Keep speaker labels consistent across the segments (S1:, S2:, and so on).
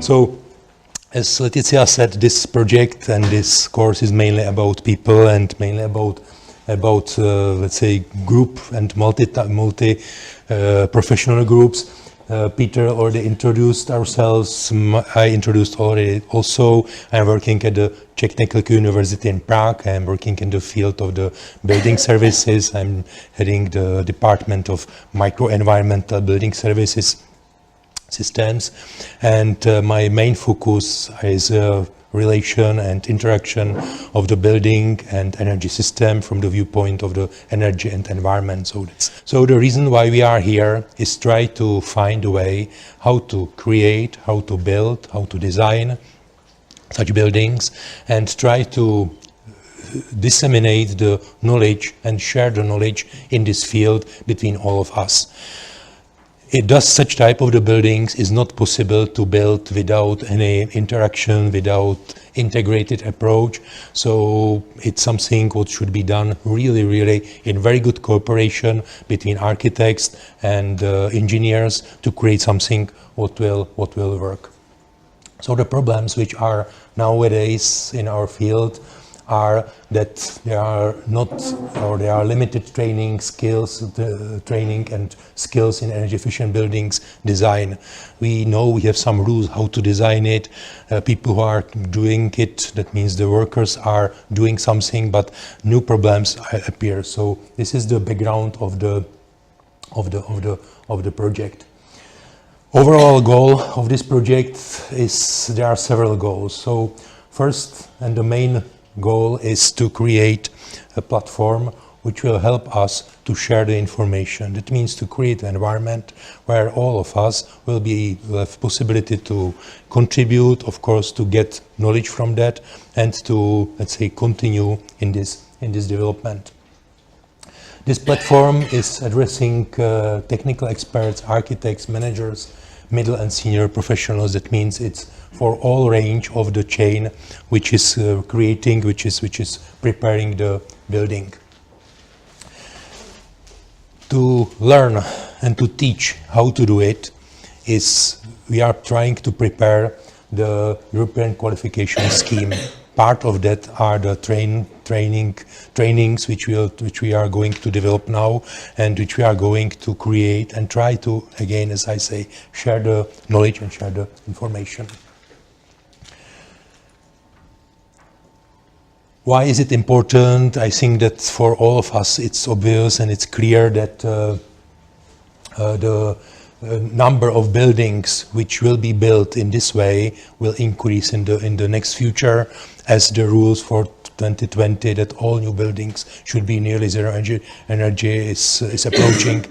S1: So, as Letizia said, this project and this course is mainly about people and mainly about let's say group and multi professional groups. Peter already introduced ourselves. I introduced already also. I'm working at the Czech Technical University in Prague. I'm working in the field of the building services. I'm heading the Department of Microenvironmental Building Services systems, and my main focus is relation and interaction of the building and energy system from the viewpoint of the energy and environment. So the reason why we are here is try to find a way how to create, how to build, how to design such buildings, and try to disseminate the knowledge and share the knowledge in this field between all of us. Such type of the buildings is not possible to build without any interaction, without integrated approach. So it's something what should be done really in very good cooperation between architects and engineers to create something what will work. So the problems which are nowadays in our field are that there are not, or there are limited training and skills in energy efficient buildings design. We know we have some rules how to design it. People who are doing it, that means the workers are doing something, but new problems appear. So this is the background of the project. Overall goal of this project is there are several goals. So first and the main goal is to create a platform which will help us to share the information. That means to create an environment where all of us will have possibility to contribute, of course, to get knowledge from that and to, let's say, continue in this development. This platform is addressing technical experts, architects, managers, middle and senior professionals. That means it's for all range of the chain which is creating, which is preparing the building. To learn and to teach how to do it we are trying to prepare the European qualification scheme. Part of that are the trainings which we are going to develop now and which we are going to create and try to, again, as I say, share the knowledge and share the information. Why is it important? I think that for all of us it's obvious and it's clear that the number of buildings which will be built in this way will increase in the next future, as the rules for 2020 that all new buildings should be nearly zero energy is approaching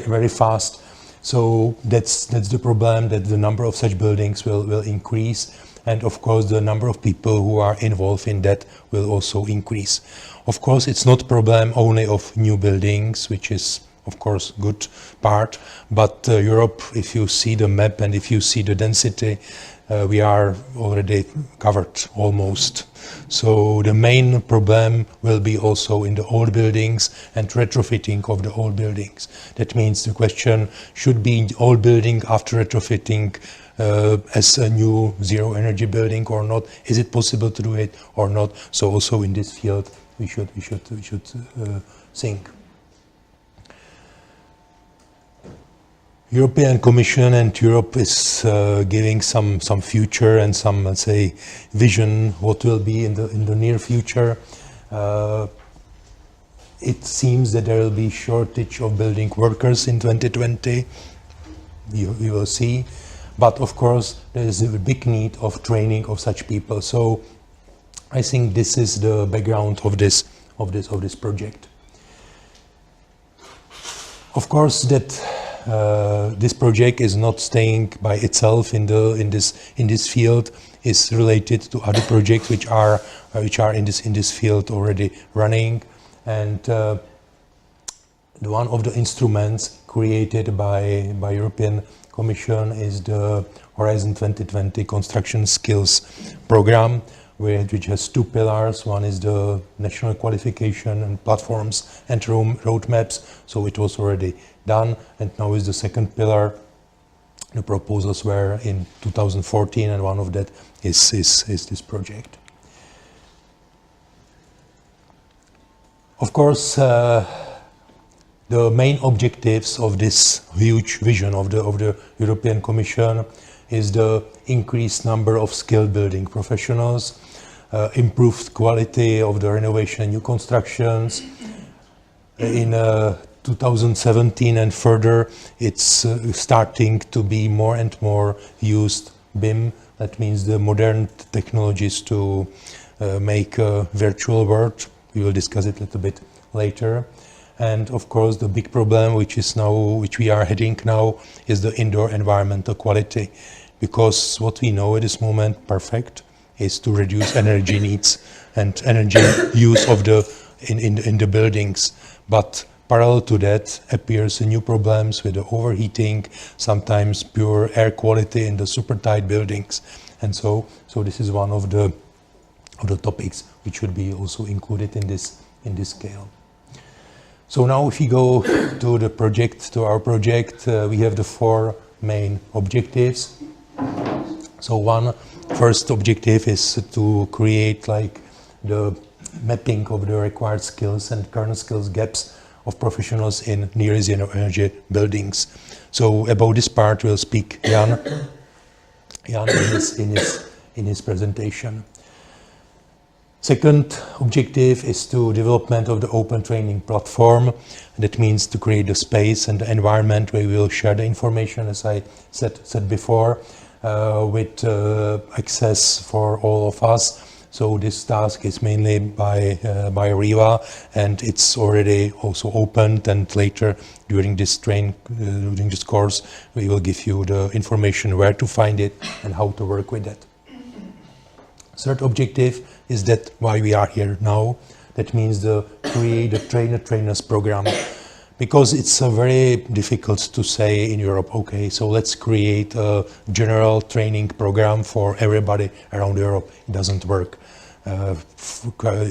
S1: very fast. So that's the problem, that the number of such buildings will increase. And of course, the number of people who are involved in that will also increase. Of course, it's not a problem only of new buildings, which is, of course, good part. But Europe, if you see the map and if you see the density, we are already covered almost. So the main problem will be also in the old buildings and retrofitting of the old buildings. That means the question should be the old building after retrofitting as a new zero energy building or not? Is it possible to do it or not? So also in this field we should think. European Commission and Europe is giving some future and some, let's say, vision what will be in the near future. It seems that there will be shortage of building workers in 2020. We will see. But of course, there is a big need of training of such people. So I think this is the background of this project. Of course, that this project is not staying by itself in this field. Is related to other projects which are in this field already running, and one of the instruments created by European Commission is the Horizon 2020 Construction Skills Program, which has two pillars. One is the national qualification and platforms and roadmaps, so it was already done, and now is the second pillar, The proposals were in 2014, and one of that is this project. Of course, the main objectives of this huge vision of the European Commission is the increased number of skilled building professionals, improved quality of the renovation and new constructions. In 2017 and further, it's starting to be more and more used BIM. That means the modern technologies to make a virtual world. We will discuss it a little bit later. And of course, the big problem which we are heading now is the indoor environmental quality, because what we know at this moment perfect is to reduce energy needs and energy use of in the buildings. But parallel to that appears new problems with the overheating, sometimes pure air quality in the super tight buildings. And so this is one of the topics which should be also included in this scale. So now if we go to our project, we have the four main objectives. So first objective is to create like the mapping of the required skills and current skills gaps of professionals in near zero energy buildings. So about this part will speak Jan in his presentation. Second objective is to development of the open training platform. That means to create a space and the environment where we will share the information, as I said before, with access for all of us. So this task is mainly by Riva, and it's already also opened. And later during this course, we will give you the information where to find it and how to work with it. Third objective is that why we are here now. That means to create a trainers program, because it's very difficult to say in Europe, okay, so let's create a general training program for everybody around Europe. It doesn't work.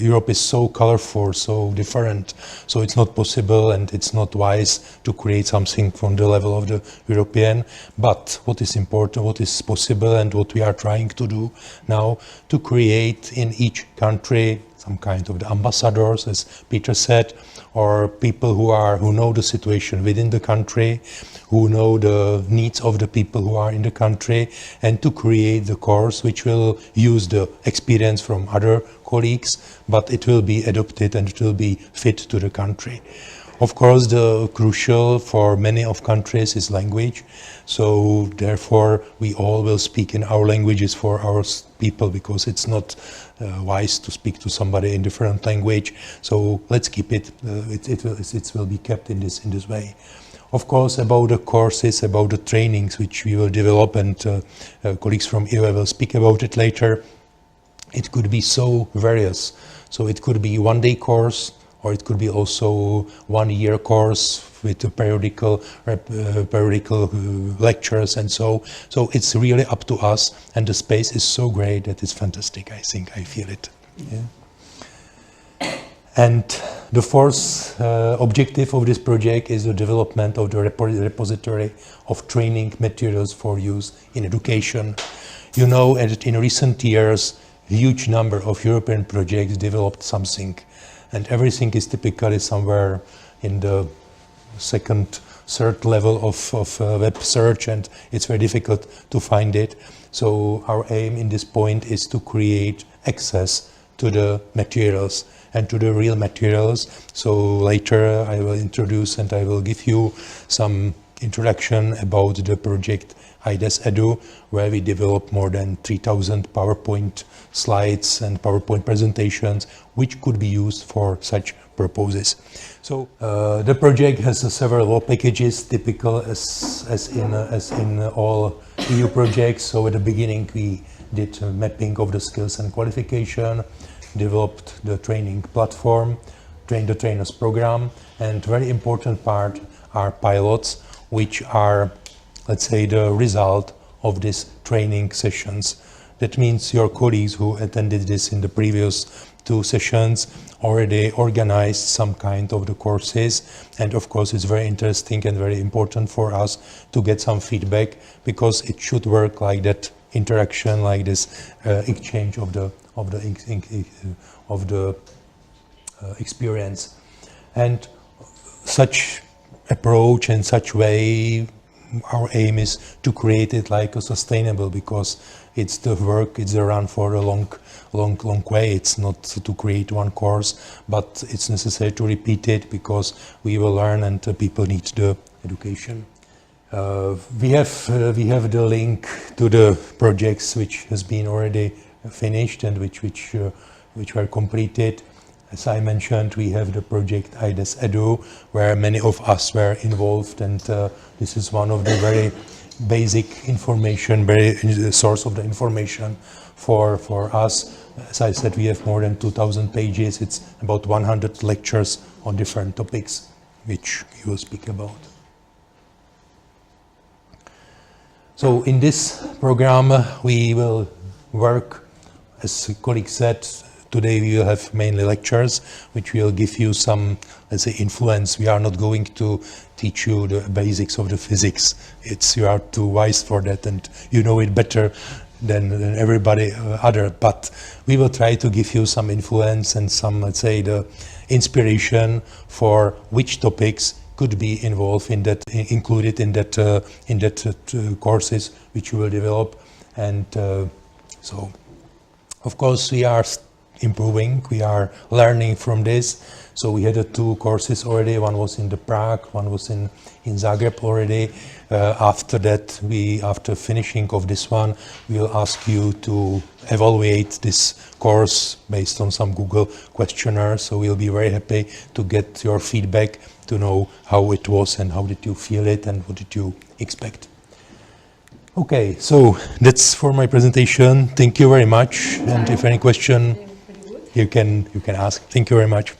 S1: Europe is so colorful, so different, so it's not possible and it's not wise to create something from the level of the European. But what is important, what is possible, and what we are trying to do now, to create in each country some kind of the ambassadors, as Peter said, or people who know the situation within the country, who know the needs of the people who are in the country, and to create the course which will use the experience from other colleagues, but it will be adopted and it will be fit to the country. Of course, the crucial for many of countries is language. So therefore, we all will speak in our languages for our people, because it's not wise to speak to somebody in different language. So let's keep it. It will be kept in this way. Of course, about the courses, about the trainings which we will develop, and colleagues from EUA will speak about it later. It could be so various. So it could be one-day course, or it could be also 1 year course with periodical lectures and so. So it's really up to us, and the space is so great that it's fantastic. I think I feel it. Yeah. And the fourth objective of this project is the development of the repository of training materials for use in education. You know, in recent years, a huge number of European projects developed something, and everything is typically somewhere in the second, third level of web search, and it's very difficult to find it. So our aim in this point is to create access to the materials and to the real materials. So later I will introduce and I will give you some introduction about the project IDES Edu, where we develop more than 3,000 PowerPoint slides and PowerPoint presentations, which could be used for such purposes. So the project has several law packages, typical as in all EU projects. So at the beginning we did mapping of the skills and qualification, developed the training platform, trained the trainers program, and very important part are pilots, which are, let's say, the result of these training sessions. That means your colleagues who attended this in the previous 2 sessions, already organized some kind of the courses. And of course, it's very interesting and very important for us to get some feedback, because it should work like that interaction, like this exchange of the experience. And such approach and such way, our aim is to create it like a sustainable, because it's the work, it's a run for a long way. It's not to create one course, but it's necessary to repeat it, because we will learn and people need the education. We have the link to the projects which has been already finished and which were completed. As I mentioned, we have the project IDES Edu, where many of us were involved, and this is one of the very basic information, very source of the information for us. As I said, we have more than 2,000 pages. It's about 100 lectures on different topics, which we will speak about. So in this program, we will work, as the colleague said, today we will have mainly lectures, which will give you some, let's say, influence. We are not going to teach you the basics of the physics. You are too wise for that, and you know it better than everybody other. But we will try to give you some influence and some, let's say, the inspiration for which topics could be involved in that, included in that courses which you will develop. And so, of course, we are improving, we are learning from this. So we had 2 courses already. One was in the Prague, one was in Zagreb already. After that, after finishing of this one, we will ask you to evaluate this course based on some Google questionnaire. So we'll be very happy to get your feedback, to know how it was and how did you feel it and what did you expect. Okay, so that's for my presentation. Thank you very much. And if any question, you can ask. Thank you very much.